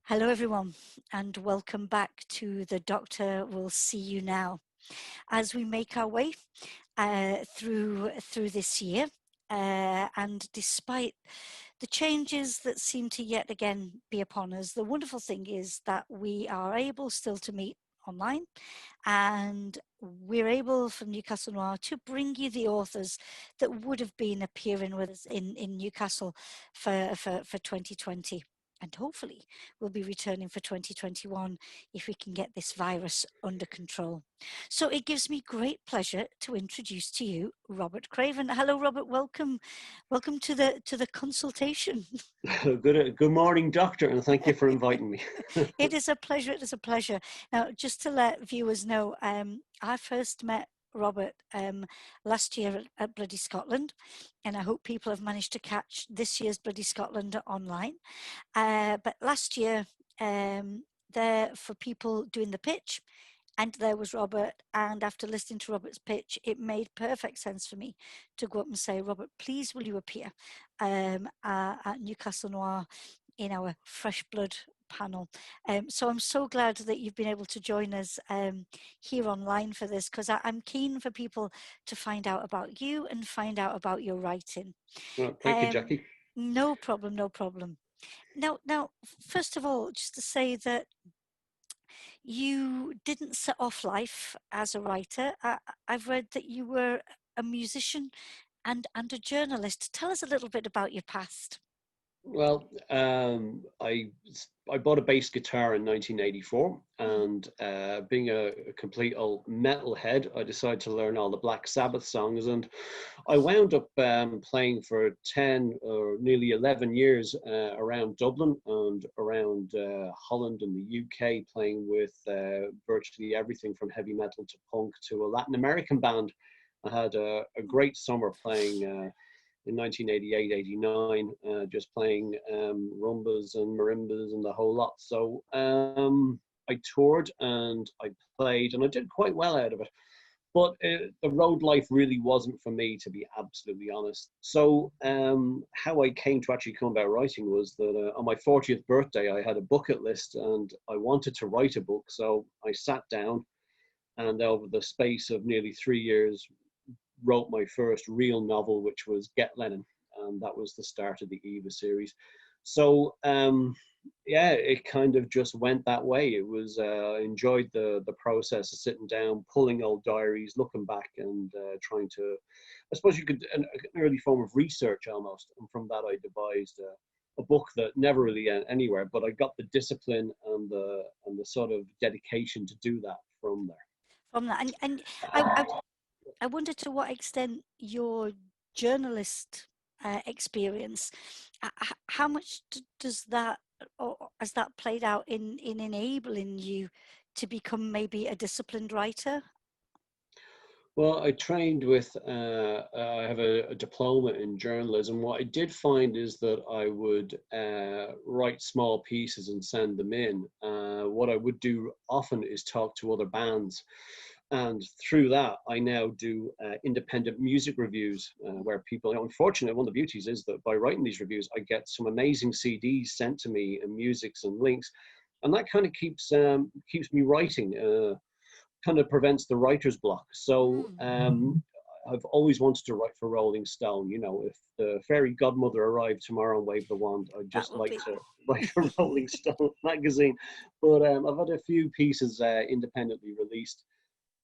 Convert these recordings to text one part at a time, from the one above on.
Hello, everyone, and welcome back to The Doctor Will See You Now. As we make our way through this year, and despite the changes that seem to yet again be upon us, the wonderful thing is that we are able still to meet online, and we're able from Newcastle Noir to bring you the authors that would have been appearing with us in Newcastle for 2020. And hopefully we'll be returning for 2021 if we can get this virus under control. So it gives me great pleasure to introduce to you Robert Craven. Hello, Robert. Welcome to the consultation. Good morning, Doctor, and thank you for inviting me. It is a pleasure. It is a pleasure. Now, just to let viewers know, I first met Robert last year at Bloody Scotland, and I hope people have managed to catch this year's Bloody Scotland online. But last year, there for people doing the pitch, and there was Robert. And after listening to Robert's pitch, it made perfect sense for me to go up and say, Robert, please will you appear at Newcastle Noir in our Fresh Blood panel. So I'm so glad that you've been able to join us here online for this, because I'm keen for people to find out about you and find out about your writing. Well, thank you, Jackie. No problem, no problem. Now, first of all, just to say that you didn't set off life as a writer. I've read that you were a musician and a journalist. Tell us a little bit about your past. Well, I bought a bass guitar in 1984, and being a complete old metalhead, I decided to learn all the Black Sabbath songs, and I wound up playing for 10 or nearly 11 years around Dublin and around Holland and the UK, playing with virtually everything from heavy metal to punk to a Latin American band. I had a great summer playing in 1988, 89, just playing rumbas and marimbas and the whole lot. So I toured and I played and I did quite well out of it. But the road life really wasn't for me, to be absolutely honest. So how I came to actually come about writing was that on my 40th birthday, I had a bucket list and I wanted to write a book. So I sat down and over the space of nearly 3 years, wrote my first real novel, which was Get Lennon, and that was the start of the Eva series. So yeah, it kind of just went that way. It was I enjoyed the process of sitting down, pulling old diaries, looking back, and trying to, I suppose you could, an early form of research almost. And from that, I devised a book that never really went anywhere, but I got the discipline and the sort of dedication to do that from there. From that, and I wonder to what extent your journalist experience, how much does that, or has that played out in enabling you to become maybe a disciplined writer? Well, I trained with, I have a diploma in journalism. What I did find is that I would write small pieces and send them in. What I would do often is talk to other bands. And through that, I now do independent music reviews where people, unfortunately, one of the beauties is that by writing these reviews, I get some amazing CDs sent to me and musics and links. And that kind of keeps me writing, kind of prevents the writer's block. So I've always wanted to write for Rolling Stone. You know, if the fairy godmother arrived tomorrow and waved the wand, I'd just like to write for Rolling Stone magazine. But I've had a few pieces independently released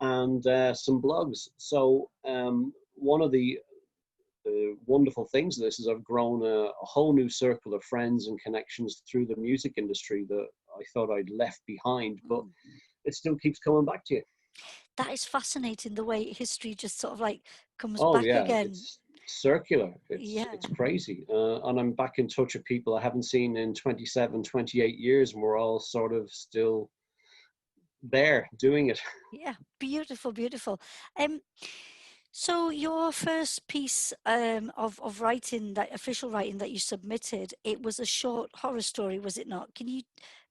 and some blogs. So one of the wonderful things of this is I've grown a whole new circle of friends and connections through the music industry that I thought I'd left behind, but it still keeps coming back to you. That is fascinating, the way history just sort of like comes Oh back yeah, again. it's circular. Yeah. It's crazy. And I'm back in touch with people I haven't seen in 27, 28 years, and we're all sort of still there doing it. Yeah, beautiful, beautiful. So your first piece of writing, that official writing that you submitted, it was a short horror story, was it not? Can you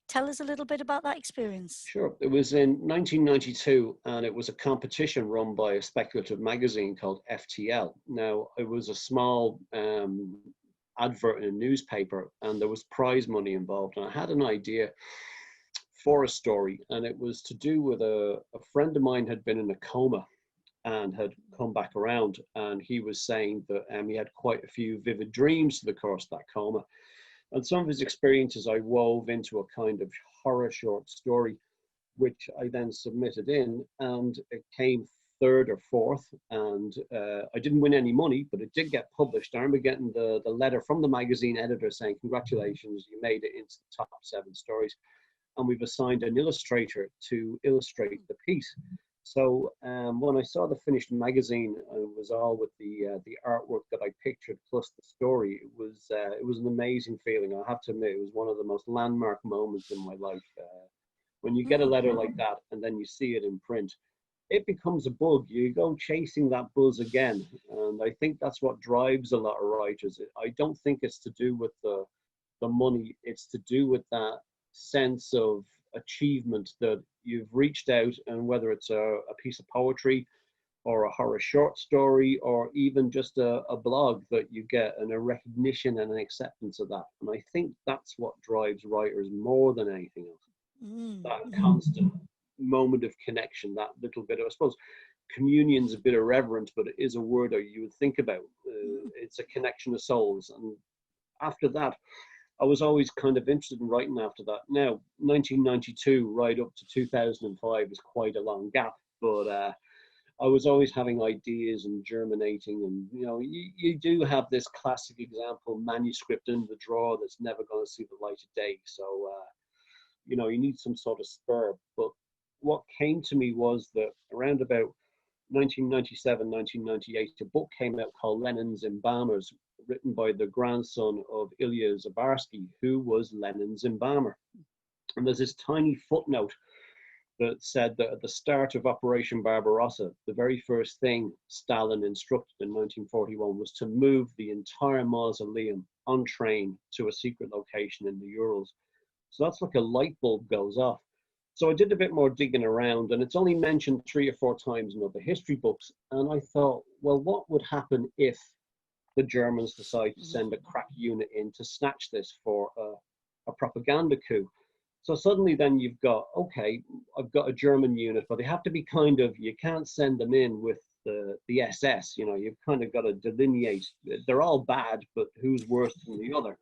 tell us a little bit about that experience? Sure. It was in 1992, and it was a competition run by a speculative magazine called FTL. Now, it was a small advert in a newspaper, and there was prize money involved. And I had an idea for a story, and it was to do with a friend of mine had been in a coma and had come back around, and he was saying that he had quite a few vivid dreams to the course of that coma. And some of his experiences I wove into a kind of horror short story, which I then submitted in, and it came third or fourth, and I didn't win any money, but it did get published. I remember getting the letter from the magazine editor saying, congratulations, you made it into the top 7 stories, and we've assigned an illustrator to illustrate the piece. So when I saw the finished magazine, it was all with the artwork that I pictured plus the story. It was an amazing feeling. I have to admit, it was one of the most landmark moments in my life. When you get a letter like that and then you see it in print, it becomes a bug. You go chasing that buzz again, and I think that's what drives a lot of writers. I don't think it's to do with the money. It's to do with that sense of achievement that you've reached out, and whether it's a piece of poetry or a horror short story or even just a blog, that you get a recognition and an acceptance of that. And I think that's what drives writers more than anything else. That constant moment of connection, that little bit of, I suppose, communion's a bit irreverent, but it is a word that you would think about. It's a connection of souls. And after that, I was always kind of interested in writing after that. Now, 1992 right up to 2005 is quite a long gap, but I was always having ideas and germinating, and you do have this classic example manuscript in the drawer that's never going to see the light of day. So you need some sort of spur. But what came to me was that around about 1997, 1998, a book came out called Lenin's Embalmers, written by the grandson of Ilya Zabarsky, who was Lenin's embalmer. And there's this tiny footnote that said that at the start of Operation Barbarossa, the very first thing Stalin instructed in 1941 was to move the entire mausoleum on train to a secret location in the Urals. So that's like a light bulb goes off. So I did a bit more digging around, and it's only mentioned 3 or 4 times in other history books. And I thought, well, what would happen if the Germans decide to send a crack unit in to snatch this for a propaganda coup? So suddenly then you've got, okay, I've got a German unit, but they have to be kind of, you can't send them in with the SS, you've kind of got to delineate. They're all bad, but who's worse than the other?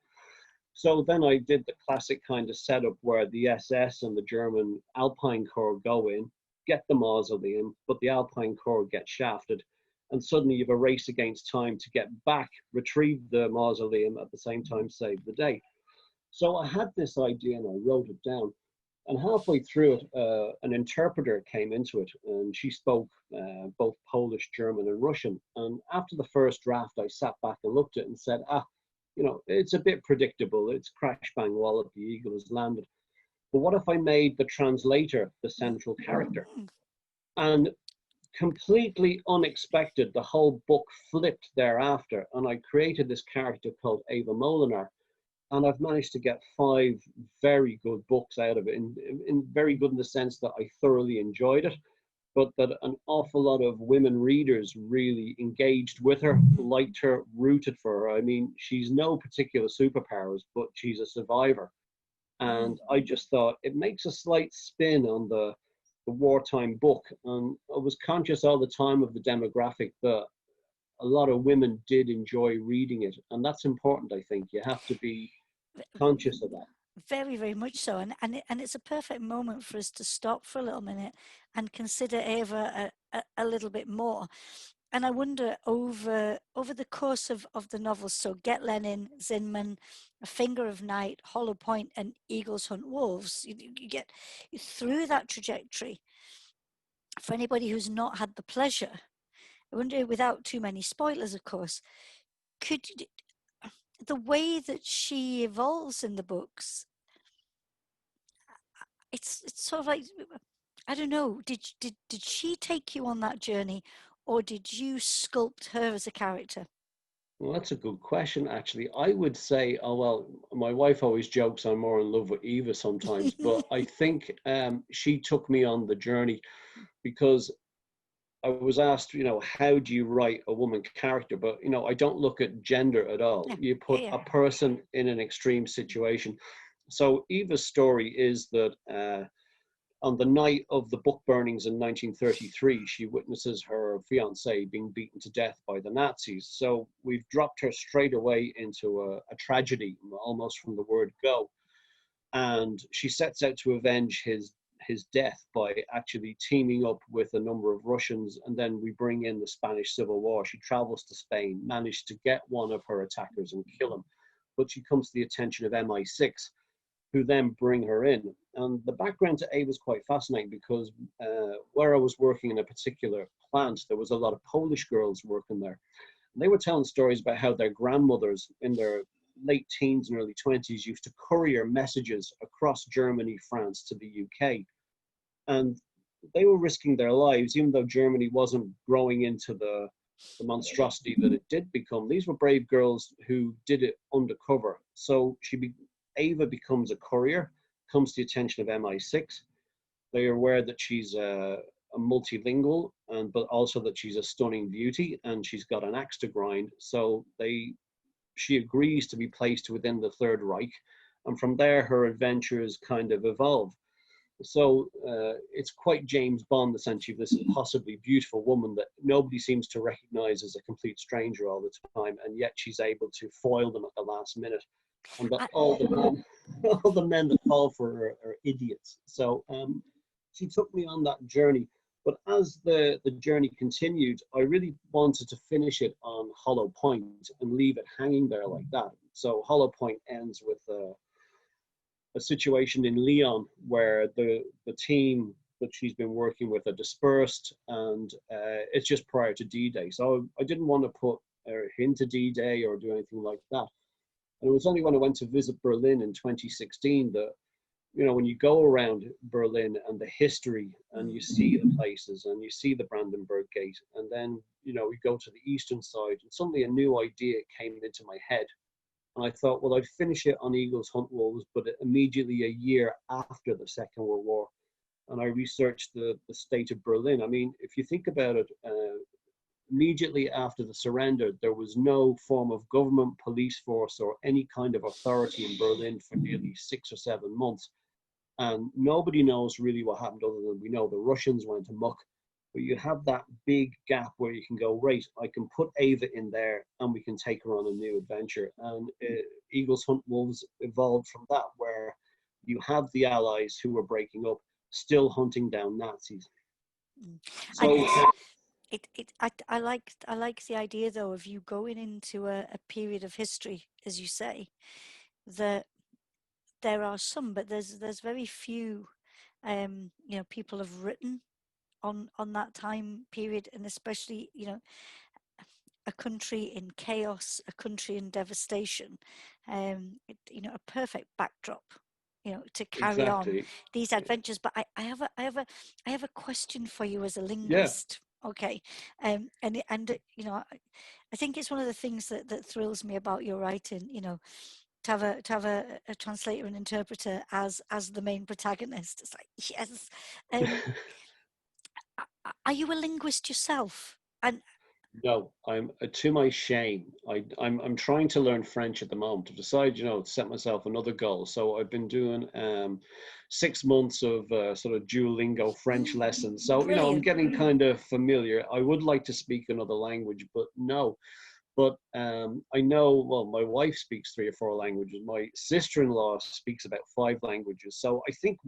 So then I did the classic kind of setup where the SS and the German Alpine Corps go in, get the mausoleum, but the Alpine Corps gets shafted. And suddenly you've a race against time to get back, retrieve the mausoleum, at the same time save the day. So I had this idea and I wrote it down. And halfway through it, an interpreter came into it, and she spoke both Polish, German, and Russian. And after the first draft, I sat back and looked at it and said, it's a bit predictable. It's crash bang wallop, the eagle has landed. But what if I made the translator the central character? And completely unexpected, the whole book flipped thereafter, and I created this character called Ava Molinar. And I've managed to get 5 very good books out of it, in very good in the sense that I thoroughly enjoyed it, but that an awful lot of women readers really engaged with her, liked her, rooted for her. I mean, she's no particular superpowers, but she's a survivor. And I just thought it makes a slight spin on the wartime book. And I was conscious all the time of the demographic that a lot of women did enjoy reading it. And that's important, I think. You have to be conscious of that. Very, very much so. And it's a perfect moment for us to stop for a little minute and consider Ava a little bit more. And I wonder, over the course of the novels, so Get Lenin, Zinman, A Finger of Night, Hollow Point, and Eagles Hunt Wolves, you get through that trajectory. For anybody who's not had the pleasure, I wonder, without too many spoilers, of course, could the way that she evolves in the books, it's sort of like, I don't know, did she take you on that journey, or did you sculpt her as a character? Well, that's a good question, actually. I would say, oh, well, my wife always jokes I'm more in love with Eva sometimes, but I think she took me on the journey, because I was asked, how do you write a woman character? But, I don't look at gender at all. Yeah, You yeah, put yeah. a person in an extreme situation. So Eva's story is that on the night of the book burnings in 1933, she witnesses her fiance being beaten to death by the Nazis. So we've dropped her straight away into a tragedy, almost from the word go. And she sets out to avenge his death by actually teaming up with a number of Russians, and then we bring in the Spanish Civil War. She travels to Spain, managed to get one of her attackers and kill him, but she comes to the attention of MI6, who then bring her in. And the background to Ava is quite fascinating because where I was working in a particular plant, there was a lot of Polish girls working there. And they were telling stories about how their grandmothers in their late teens and early 20s used to courier messages across Germany, France to the UK. And they were risking their lives, even though Germany wasn't growing into the monstrosity that it did become. These were brave girls who did it undercover. So Ava becomes a courier, comes to the attention of MI6. They are aware that she's a multilingual, but also that she's a stunning beauty and she's got an axe to grind. So she agrees to be placed within the Third Reich, and from there her adventures kind of evolve. So it's quite James Bond, essentially, this possibly beautiful woman that nobody seems to recognize as a complete stranger all the time, and yet she's able to foil them at the last minute. And that I, all the men, all the men that fall for her are idiots. So she took me on that journey. But as the journey continued, I really wanted to finish it on Hollow Point and leave it hanging there like that. So Hollow Point ends with a situation in Lyon where the team that she's been working with are dispersed, and it's just prior to D-Day. So I didn't want to put her into D-Day or do anything like that. And it was only when I went to visit Berlin in 2016 that, when you go around Berlin and the history and you see the places and you see the Brandenburg Gate, and then, we go to the eastern side, and suddenly a new idea came into my head. And I thought, well, I'd finish it on Eagles Hunt Wolves, but immediately a year after the Second World War. And I researched the state of Berlin. I mean, if you think about it, immediately after the surrender, there was no form of government, police force, or any kind of authority in Berlin for nearly 6 or 7 months. And nobody knows really what happened other than we know the Russians went amok. But you have that big gap where you can go, right, I can put Ava in there and we can take her on a new adventure. And Eagles Hunt Wolves evolved from that, where you have the Allies who were breaking up still hunting down Nazis. and So, I like the idea though of you going into a period of history, as you say, that there are some, but there's very few, people have written on that time period, and especially a country in chaos, a country in devastation, a perfect backdrop, to carry on exactly. these adventures. But I have a question for you as a Yeah, linguist. Okay, I think it's one of the things that thrills me about your writing. To have a translator and interpreter as the main protagonist. It's like yes. Um, are you a linguist yourself? And no, I'm to my shame. I'm trying to learn French at the moment. I've decided, to set myself another goal. So I've been doing 6 months of sort of Duolingo French lessons. So I'm brilliant. getting kind of familiar. I would like to speak another language, but no. But I know, well, my wife speaks 3 or 4 languages. My sister-in-law speaks about 5 languages. So I think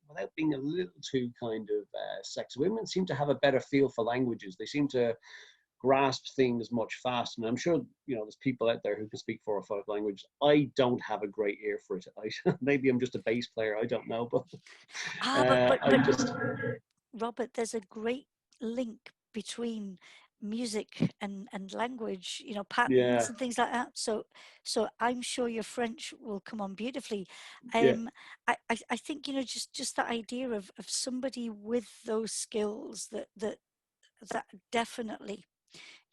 without being a little too kind of sexist, women seem to have a better feel for languages. They seem to grasp things much faster. And I'm sure, there's people out there who can speak 4 or 5 languages. I don't have a great ear for it. Maybe I'm just a bass player. I don't know. But Ah, but but I but just, Robert, there's a great link between music and language, patterns yeah, and things like that. So I'm sure your French will come on beautifully. yeah, I think just that idea of somebody with those skills that definitely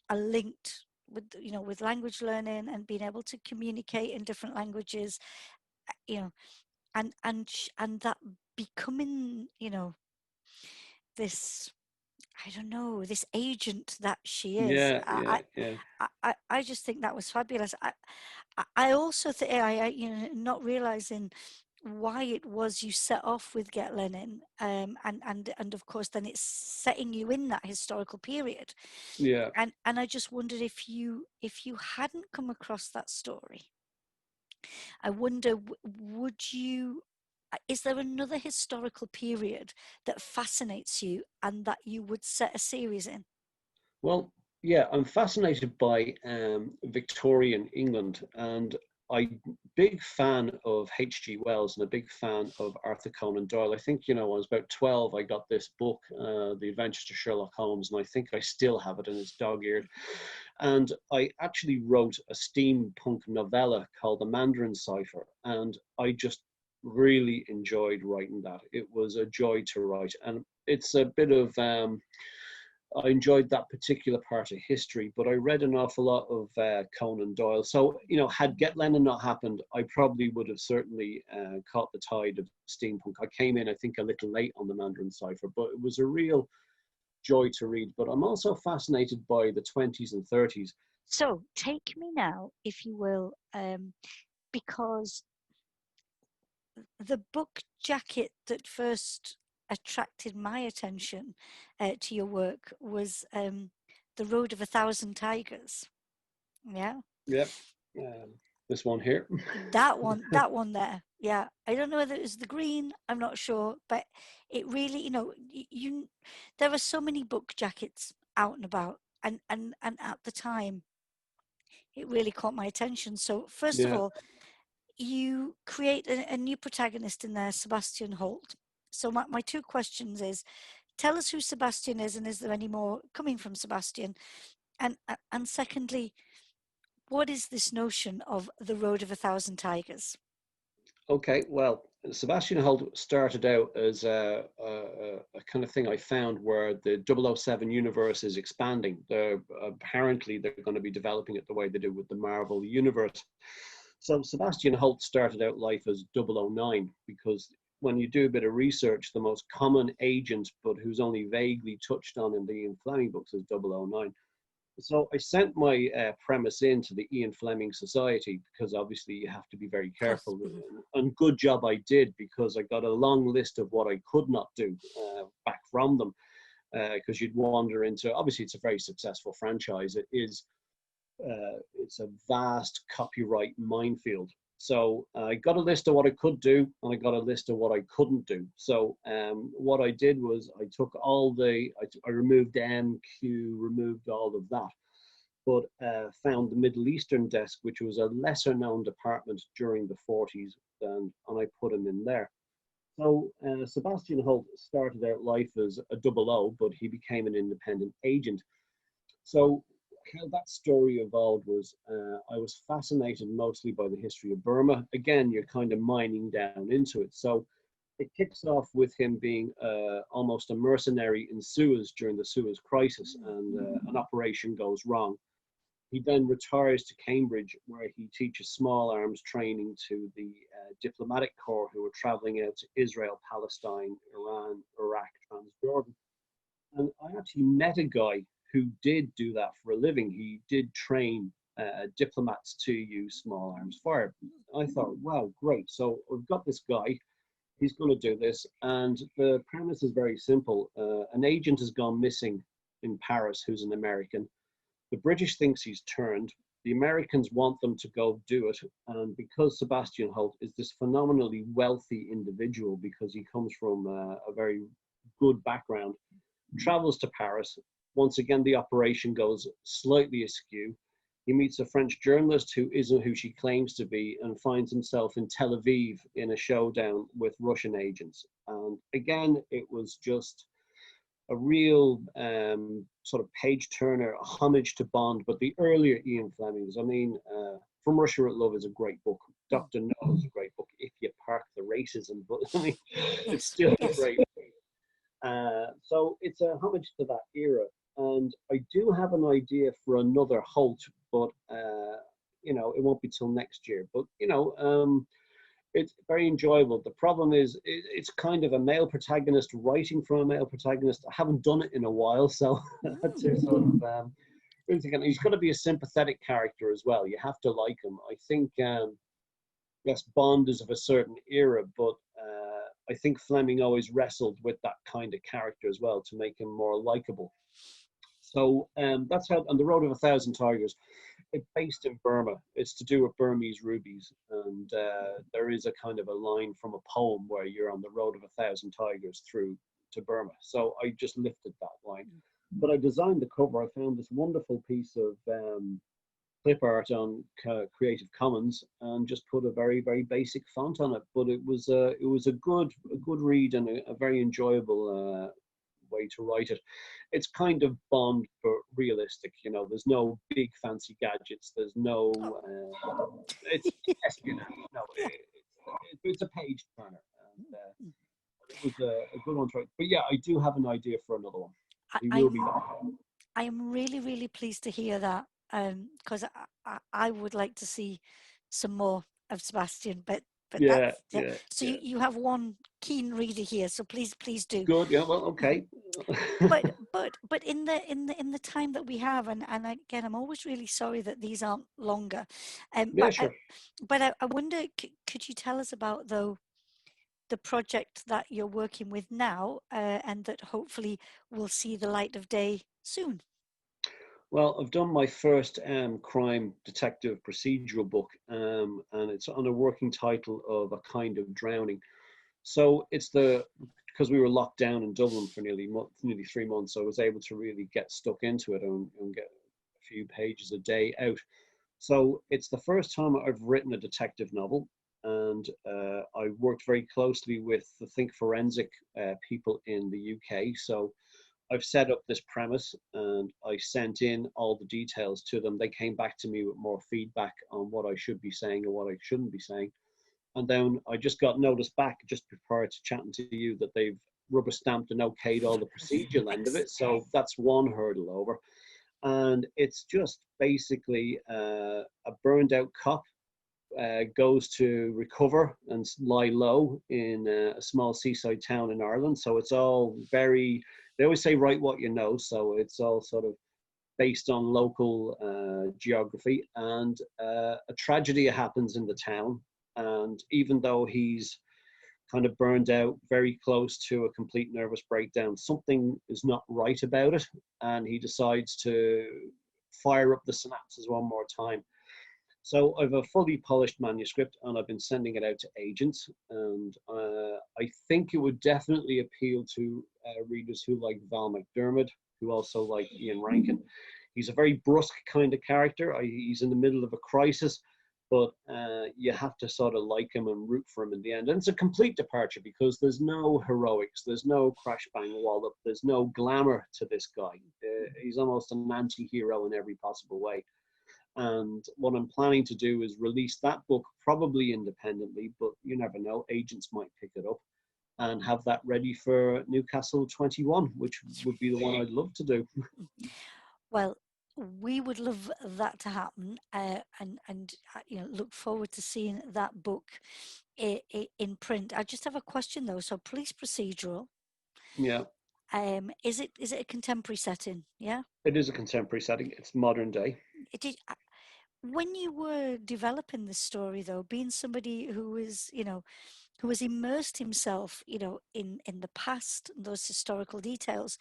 are linked with language learning and being able to communicate in different languages, you know, and that becoming this I don't know, this agent that she is. Yeah, yeah, yeah, I just think that was fabulous. I also think you know, not realizing why it was you set off with Get Lenin, and of course then it's setting you in that historical period, yeah. and I just wondered if you hadn't come across that story, I wonder would you. Is there another historical period that fascinates you and that you would set a series in? Well, yeah, I'm fascinated by Victorian England, and I'm big fan of H.G. Wells and a big fan of Arthur Conan Doyle. I think, you know, when I was about 12, I got this book, The Adventures of Sherlock Holmes, and I think I still have it, and it's dog-eared. And I actually wrote a steampunk novella called The Mandarin Cipher, and I just really enjoyed writing that. It was a joy to write, and it's a bit of I enjoyed that particular part of history, but I read an awful lot of Conan Doyle. So, you know, had Get Lennon not happened, I probably would have certainly caught the tide of steampunk. I came in, I think, a little late on the Mandarin Cipher, but it was a real joy to read. But I'm also fascinated by the 20s and 30s. So take me now, if you will, because the book jacket that first attracted my attention to your work was The Road of a Thousand Tigers. Yeah, Yep. This one here. that one there. Yeah, I don't know whether it was the green. I'm not sure, but it really, you know, you. There are so many book jackets out and about, and at the time, it really caught my attention. So first of Yeah. all, you create a new protagonist in there, Sebastian Holt. So my two questions is, tell us who Sebastian is, and is there any more coming from Sebastian? And secondly, what is this notion of the Road of a Thousand Tigers? Okay, well, Sebastian Holt started out as a kind of thing I found where the 007 universe is expanding. Apparently, they're going to be developing it the way they do with the Marvel universe. So Sebastian Holt started out life as 009 because when you do a bit of research, the most common agent, but who's only vaguely touched on in the Ian Fleming books, is 009. So I sent my premise into the Ian Fleming Society because obviously you have to be very Of course. careful. Mhm. And good job I did because I got a long list of what I could not do back from them because you'd wander into, obviously it's a very successful franchise. It's a vast copyright minefield. So I got a list of what I could do, and I got a list of what I couldn't do. So what I did was I took I removed MQ, removed all of that, but found the Middle Eastern desk, which was a lesser known department during the 40s, and I put him in there. So Sebastian Holt started out life as a double O, but he became an independent agent. So how that story evolved was I was fascinated mostly by the history of Burma. Again, you're kind of mining down into it. So it kicks off with him being almost a mercenary in Suez during the Suez crisis, and an operation goes wrong. He then retires to Cambridge, where he teaches small arms training to the diplomatic corps who are traveling out to Israel, Palestine, Iran, Iraq, Transjordan. And I actually met a guy who did do that for a living. He did train diplomats to use small arms fire. I thought, wow, great. So we've got this guy. He's going to do this. And the premise is very simple. An agent has gone missing in Paris who's an American. The British thinks he's turned. The Americans want them to go do it. And because Sebastian Holt is this phenomenally wealthy individual, because he comes from a very good background, travels to Paris. Once again, the operation goes slightly askew. He meets a French journalist who isn't who she claims to be and finds himself in Tel Aviv in a showdown with Russian agents. And again, it was just a real sort of page turner, homage to Bond, but the earlier Ian Flemings. I mean, From Russia with Love is a great book. Mm. Dr. No is a great book if you park the racism, but I mean, it's Yes, still a yes. great book. So it's a homage to that era. And I do have an idea for another Holt, but you know, it won't be till next year. But you know, It's very enjoyable. The problem is it's kind of a male protagonist writing from a male protagonist. I haven't done it in a while, so I had to sort of really think. And he's got to be a sympathetic character as well. You have to like him. I think yes, Bond is of a certain era, but I think Fleming always wrestled with that kind of character as well to make him more likable. So that's how. On the Road of a Thousand Tigers, it's based in Burma. It's to do with Burmese rubies, and there is a kind of a line from a poem where you're on the road of a thousand tigers through to Burma. So I just lifted that line. But I designed the cover. I found this wonderful piece of clip art on Creative Commons and just put a very very basic font on it. But it was a good read and a very enjoyable way to write it. It's kind of Bond but realistic. You know, there's no big fancy gadgets. There's no. It's espionage. No, it's a page turner, and it was a good one to write. But yeah, I do have an idea for another one. He will be back. I am really, really pleased to hear that because I would like to see some more of Sebastian, but Yeah, that's yeah. So yeah. you have one keen reader here, so please do. Good. Yeah. Well, okay. But in the time that we have, and again, I'm always really sorry that these aren't longer. Yeah, sure. I wonder, could you tell us about though the project that you're working with now, and that hopefully will see the light of day soon? Well, I've done my first crime detective procedural book, and it's on a working title of A Kind of Drowning. So it's because we were locked down in Dublin for nearly 3 months, so I was able to really get stuck into it and get a few pages a day out. So it's the first time I've written a detective novel, and I worked very closely with the Think Forensic people in the UK. So I've set up this premise and I sent in all the details to them. They came back to me with more feedback on what I should be saying and what I shouldn't be saying. And then I just got notice back just prior to chatting to you that they've rubber stamped and okayed all the procedural end of it. So that's one hurdle over. And it's just basically a burned out cop goes to recover and lie low in a small seaside town in Ireland. So it's all very, they always say, write what you know. So it's all sort of based on local geography. And a tragedy happens in the town. And even though he's kind of burned out, very close to a complete nervous breakdown, something is not right about it. And he decides to fire up the synapses one more time. So I've a fully polished manuscript and I've been sending it out to agents. And I think it would definitely appeal to readers who like Val McDermid, who also like Ian Rankin. He's a very brusque kind of character. He's in the middle of a crisis, but you have to sort of like him and root for him in the end. And it's a complete departure because there's no heroics, there's no crash bang wallop, there's no glamour to this guy. He's almost an anti-hero in every possible way. And what I'm planning to do is release that book probably independently, but you never know, agents might pick it up and have that ready for Newcastle 21, which would be the one I'd love to do. Well, we would love that to happen, and look forward to seeing that book in print. I just have a question though. So, police procedural. Yeah. Is it a contemporary setting? Yeah. It is a contemporary setting. It's modern day. It is. When you were developing this story, though, being somebody who has immersed himself, in the past, those historical details,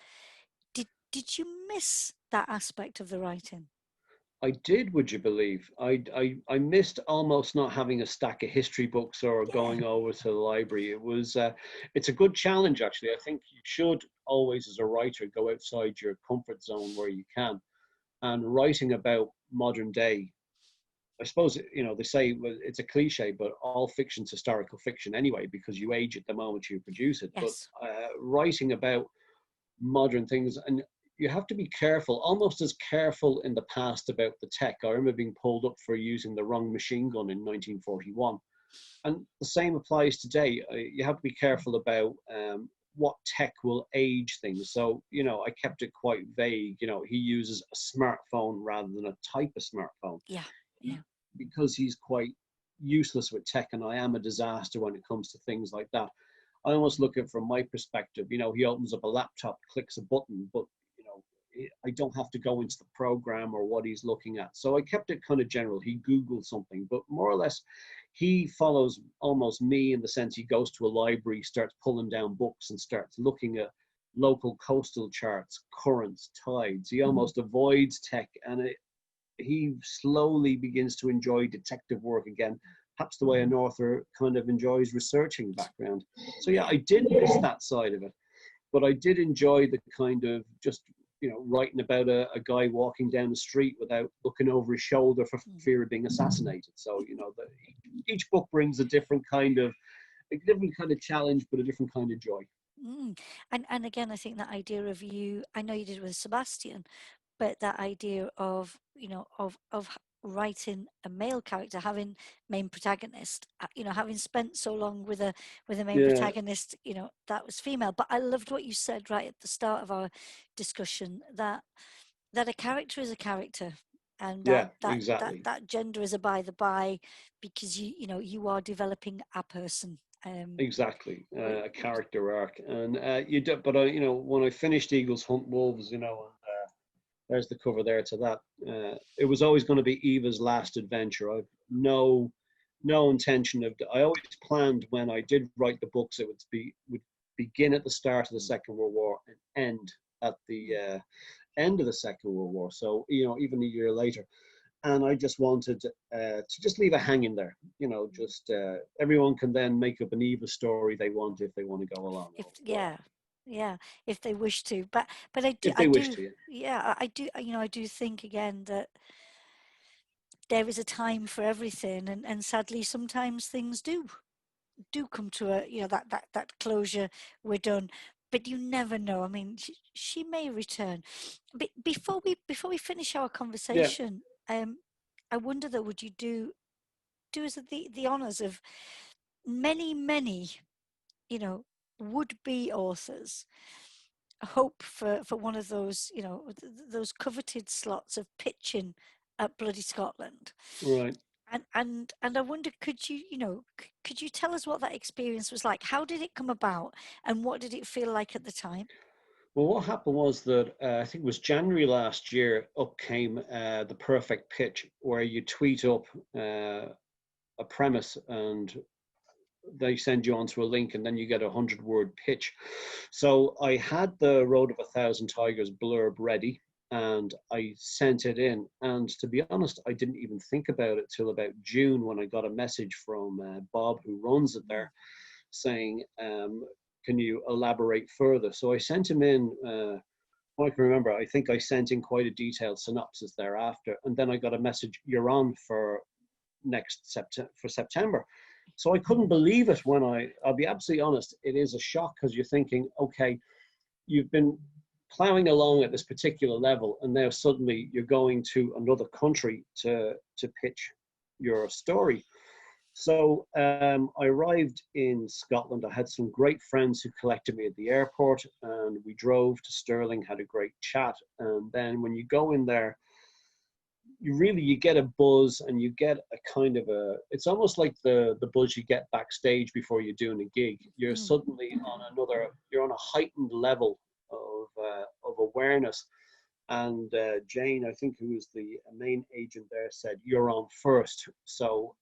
did you miss that aspect of the writing? I did, would you believe? I missed almost not having a stack of history books or Yeah. going over to the library. It's a good challenge, actually. I think you should always, as a writer, go outside your comfort zone where you can. And writing about modern day, I suppose, they say, well, it's a cliche, but all fiction's historical fiction anyway, because you age it the moment you produce it. But Yes. writing about modern things, and you have to be careful, almost as careful in the past about the tech. I remember being pulled up for using the wrong machine gun in 1941. And the same applies today. You have to be careful about what tech will age things. So, I kept it quite vague. He uses a smartphone rather than a type of smartphone. Yeah. Yeah. Because he's quite useless with tech, and I am a disaster when it comes to things like that. I almost look at it from my perspective. You know, he opens up a laptop, clicks a button, but you know, I don't have to go into the program or what he's looking at. So I kept it kind of general. He Googled something, but more or less, he follows almost me in the sense he goes to a library, starts pulling down books, and starts looking at local coastal charts, currents, tides. He almost avoids tech, and he slowly begins to enjoy detective work again, perhaps the way an author kind of enjoys researching background. So yeah, I did miss that side of it, but I did enjoy the kind of just, you know, writing about a guy walking down the street without looking over his shoulder for fear of being assassinated. So, you know, each book brings a different kind of challenge, but a different kind of joy. And again, I think that idea of you, I know you did with Sebastian, but that idea of, you know, of writing a male character, having main protagonist, you know, having spent so long with a main Yeah, protagonist, you know, that was female. But I loved what you said right at the start of our discussion, that a character is a character, and yeah, exactly. that gender is a by the by, because you know, you are developing a person. Exactly, a Which, character arc, and you do. But you know, when I finished Eagles Hunt Wolves, you know, there's the cover there to that. It was always going to be Eva's last adventure. I've no intention of. I always planned when I did write the books, it would begin at the start of the Second World War and end at the end of the Second World War. So you know, even a year later. And I just wanted to just leave it hanging there. You know, just everyone can then make up an Eva story they want if they want to go along, if, or yeah, yeah, if they wish to. But if I they wish do, to. Yeah, yeah, I do, you know, I do think again that there is a time for everything, and sadly sometimes things do come to a, you know, that closure, we're done. But you never know. I mean, she may return. But before we finish our yeah, conversation, I wonder though, would you do us the honors of many, you know, would be authors hope for one of those, you know, those coveted slots of pitching at Bloody Scotland. right. And I wonder, could you, you know, could you tell us what that experience was like? How did it come about, and what did it feel like at the time? Well, what happened was that I think it was January last year. Up came the perfect pitch, where you tweet up a premise and they send you onto a link, and then you get 100-word pitch. So I had the Road of a Thousand Tigers blurb ready, and I sent it in. And to be honest, I didn't even think about it till about June, when I got a message from Bob, who runs it there, saying, can you elaborate further? So I sent him in. I can remember, I think I sent in quite a detailed synopsis thereafter, and then I got a message, you're on for September. So I couldn't believe it when I'll be absolutely honest, it is a shock, because you're thinking, okay, you've been plowing along at this particular level, and now suddenly you're going to another country to pitch your story. So I arrived in Scotland. I had some great friends who collected me at the airport, and we drove to Stirling, had a great chat. And then when you go in there, you get a buzz, and you get a kind of it's almost like the buzz you get backstage before you're doing a gig. You're Mm. suddenly you're on a heightened level of awareness. And Jane, I think, who was the main agent there, said, you're on first. So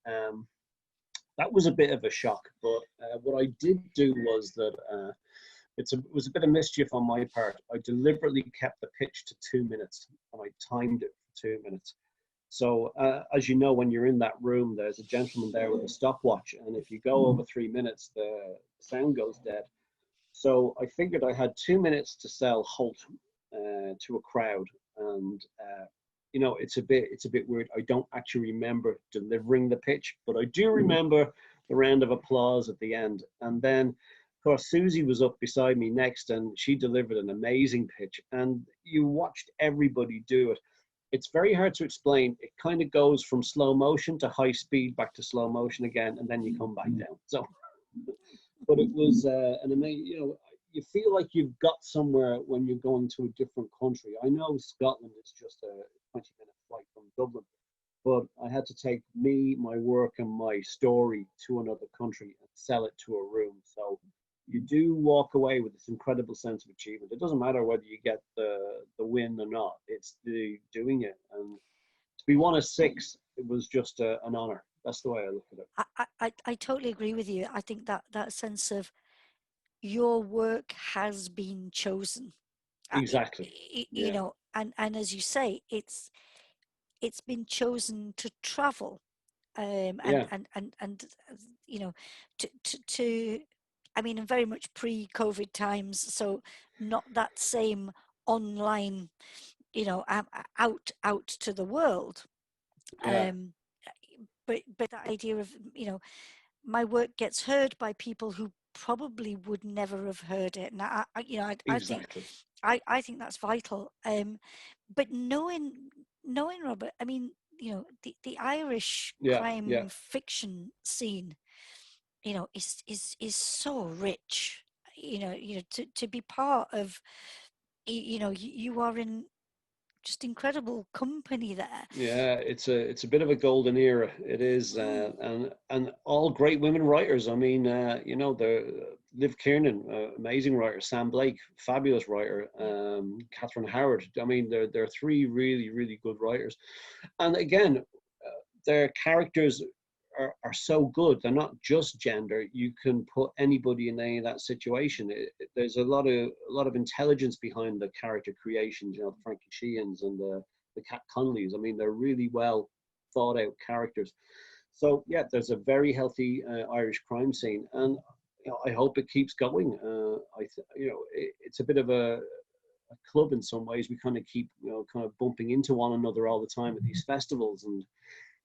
that was a bit of a shock. But what I did do was that it was a bit of mischief on my part. I deliberately kept the pitch to 2 minutes, and I timed it for 2 minutes. So as you know, when you're in that room, there's a gentleman there with a stopwatch, and if you go over 3 minutes, the sound goes dead. So I figured I had 2 minutes to sell Holt to a crowd, and you know, it's a bit weird. I don't actually remember delivering the pitch, but I do remember the round of applause at the end. And then, of course, Susie was up beside me next, and she delivered an amazing pitch. And you watched everybody do it. It's very hard to explain. It kind of goes from slow motion to high speed, back to slow motion again, and then you come back down. So, but it was an amazing, you know, you feel like you've got somewhere when you're going to a different country. I know Scotland is just a 20-minute flight from Dublin, but I had to take me, my work, and my story to another country and sell it to a room. So you do walk away with this incredible sense of achievement. It doesn't matter whether you get the win or not; it's the doing it. And to be one of six, it was just an honor. That's the way I look at it. I totally agree with you. I think that that sense of your work has been chosen, Exactly. you Yeah. know, and as you say, it's been chosen to travel, Yeah. and you know, to I mean, in very much pre-COVID times, so not that same online, out to the world. Yeah. Um, but that idea of, my work gets heard by people who probably would never have heard it, and I think Exactly. I think that's vital. But knowing Robert, I mean, the Irish Yeah. Yeah. crime fiction scene, is so rich. To be part of, you are in just incredible company there. Yeah, it's a bit of a golden era. It is, Mm, and all great women writers. I mean, the Liv Kiernan, amazing writer. Sam Blake, fabulous writer. yeah. Catherine Howard. I mean, they're three really really good writers. And again, their characters are so good. They're not just gender. You can put anybody in any of that situation. There's a lot of intelligence behind the character creations. You know, the Frankie Sheehan's and the Cat Conleys. I mean, they're really well thought out characters. So yeah, there's a very healthy Irish crime scene, and I hope it keeps going. It's a bit of a club in some ways. We kind of keep kind of bumping into one another all the time at these festivals, and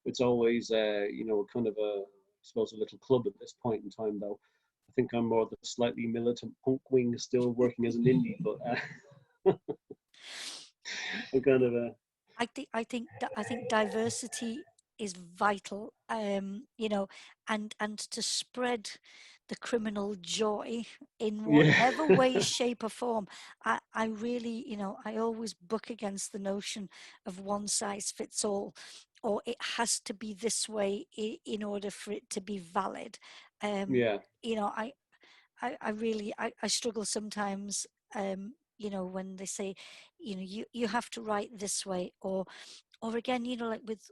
it's always kind of I suppose a little club at this point in time. Though I think I'm more the slightly militant punk wing, still working as an indie, but I'm kind of a I think diversity is vital. And to spread the criminal joy in yeah. whatever way, shape, or form. I really, I always buck against the notion of one size fits all, or it has to be this way in order for it to be valid. Um, Yeah. you know, I really I struggle sometimes, when they say, you have to write this way, or again, like with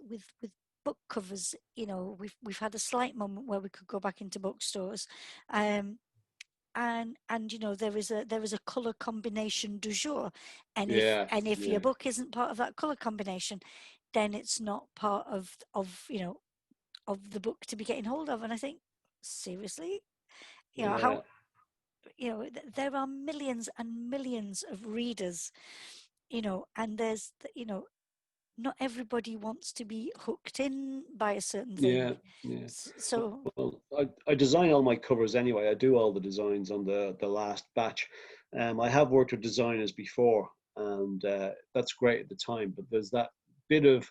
book covers, we've had a slight moment where we could go back into bookstores, um and there is a color combination du jour, and if Yeah. and if your Yeah. book isn't part of that color combination, then it's not part of the book to be getting hold of. And I think, seriously, how, Yeah. there are millions and millions of readers, and not everybody wants to be hooked in by a certain Yeah. thing. Yeah. So, Well, I design all my covers anyway. I do all the designs on the last batch. I have worked with designers before, and that's great at the time. But there's that bit of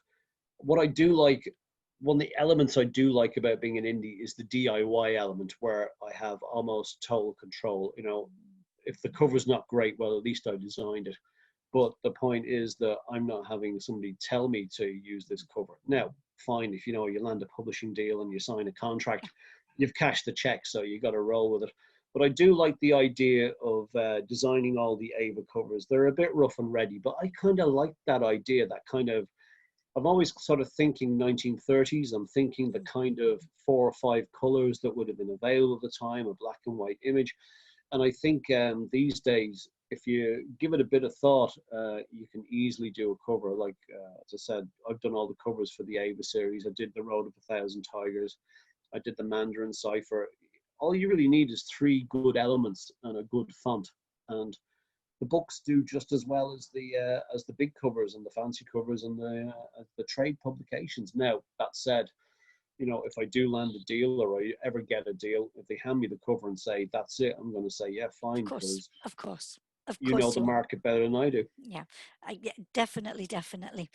what I do like. One of the elements I do like about being an indie is the DIY element, where I have almost total control. If the cover's not great, well, at least I designed it. But the point is that I'm not having somebody tell me to use this cover. Now, fine, if you land a publishing deal and you sign a contract, you've cashed the check, so you got to roll with it. But I do like the idea of designing all the Ava covers. They're a bit rough and ready, but I kind of like that idea. That kind of, I'm always sort of thinking 1930s. I'm thinking the kind of 4 or 5 colors that would have been available at the time, a black and white image. And I think these days, if you give it a bit of thought, you can easily do a cover. Like, as I said, I've done all the covers for the Ava series. I did the Road of a Thousand Tigers. I did the Mandarin Cipher. All you really need is 3 good elements and a good font, and the books do just as well as the big covers and the fancy covers and the trade publications. Now, that said, if I do land a deal or I ever get a deal, if they hand me the cover and say, that's it, I'm going to say, yeah, of fine, course, because of course, of you know course the you will. market better than I do. Yeah, yeah, definitely, definitely.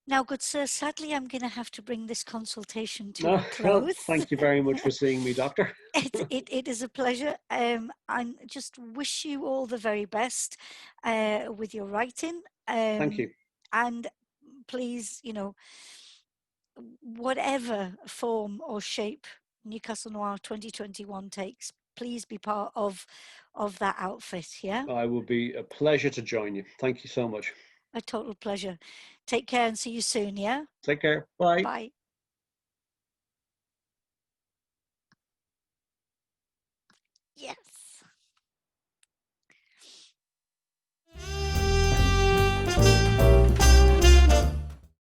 Now, good sir, sadly, I'm going to have to bring this consultation to a No, well, close. thank you very much for seeing me, Doctor. It is a pleasure. I just wish you all the very best with your writing. Thank Um, you. and please, whatever form or shape Newcastle Noir 2021 takes, please be part of that outfit. Yeah, I will be a pleasure to join you. Thank you so much. a total pleasure. Take care and see you soon. Yeah, Take care. Bye. bye. Yes.